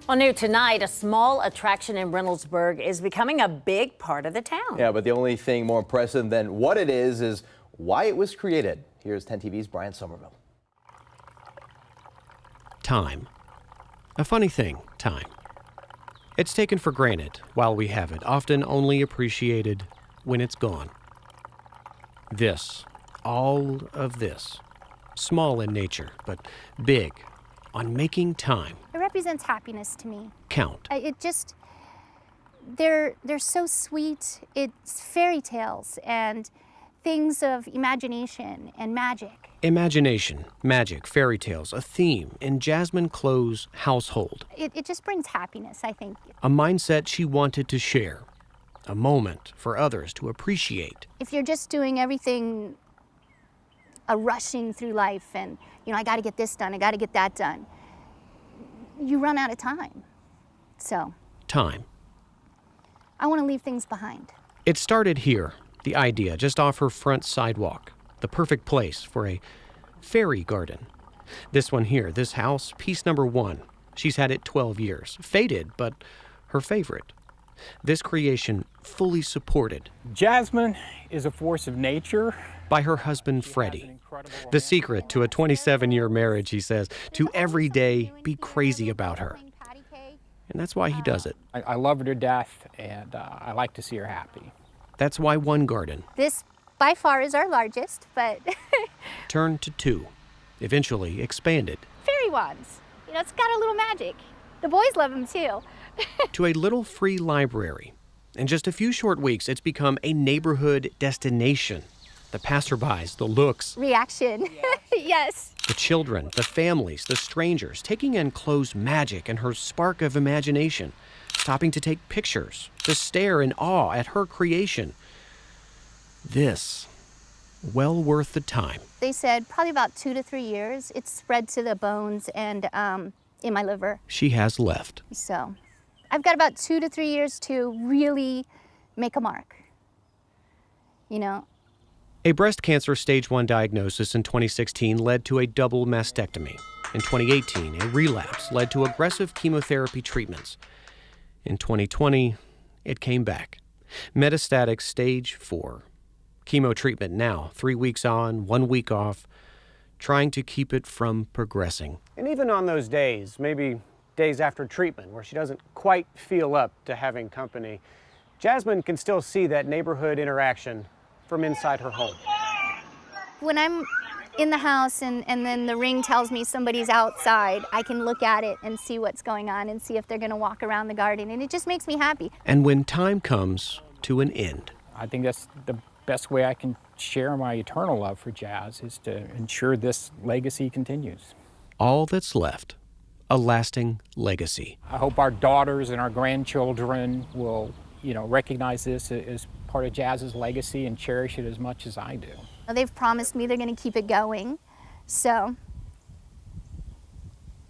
Well, new tonight, a small attraction in Reynoldsburg is becoming a big part of the town. Yeah, but the only thing more impressive than what it is why it was created. Here's 10 TV's Brian Somerville. Time. A funny thing, time. It's taken for granted while we have it, often only appreciated when it's gone. This, all of this, small in nature, but big on making time. It represents happiness to me. Count. They're so sweet. It's fairy tales and things of imagination and magic. Imagination, magic, fairy tales, a theme in Jasmine Cloe's household. It just brings happiness, I think. A mindset she wanted to share. A moment for others to appreciate. If you're just doing everything, rushing through life and, I got to get this done, I got to get that done, you run out of time. So. Time. I want to leave things behind. It started here, the idea, just off her front sidewalk. The perfect place for a fairy garden. This one here, this house, piece number 1. She's had it 12 years. Faded, but her favorite. This creation fully supported. Jasmine is a force of nature. By her husband, Freddie. The secret to a 27-year marriage, he says, to every day be crazy about her. And that's why he does it. I love her to death, and I like to see her happy. That's why one garden. This, by far, is our largest, but... turned to 2, eventually expanded. Fairy wands. It's got a little magic. The boys love them, too. To a little free library. In just a few short weeks, it's become a neighborhood destination. The passerbys, the looks. Reaction. Yes. The children, the families, the strangers, taking in Cloe's magic and her spark of imagination, stopping to take pictures, to stare in awe at her creation. This, well worth the time. They said probably about 2 to 3 years. It's spread to the bones and in my liver. She has left. So I've got about 2 to 3 years to really make a mark. A breast cancer stage 1 diagnosis in 2016 led to a double mastectomy. In 2018, a relapse led to aggressive chemotherapy treatments. In 2020, it came back. Metastatic stage 4. Chemo treatment now, 3 weeks on, 1 week off, trying to keep it from progressing. And even on those days, maybe days after treatment, where she doesn't quite feel up to having company, Jasmine can still see that neighborhood interaction from inside her home. When I'm in the house and then the ring tells me somebody's outside, I can look at it and see what's going on and see if they're going to walk around the garden, and it just makes me happy. And when time comes to an end. I think that's the best way I can share my eternal love for Jazz, is to ensure this legacy continues. All that's left, a lasting legacy. I hope our daughters and our grandchildren will, recognize this as part of Jazz's legacy and cherish it as much as I do. They've promised me they're going to keep it going, so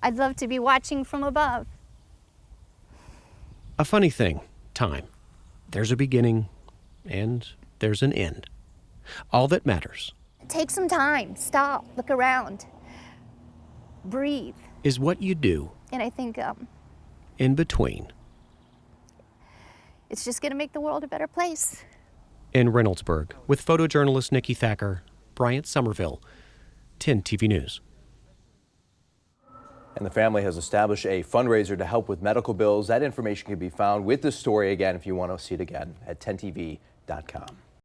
I'd love to be watching from above. A funny thing, time. There's a beginning and there's an end. All that matters. Take some time, stop, look around, breathe. Is what you do. And I think in between. It's just going to make the world a better place. In Reynoldsburg, with photojournalist Nikki Thacker, Bryant Somerville, 10 TV News. And the family has established a fundraiser to help with medical bills. That information can be found with this story again if you want to see it again at 10tv.com.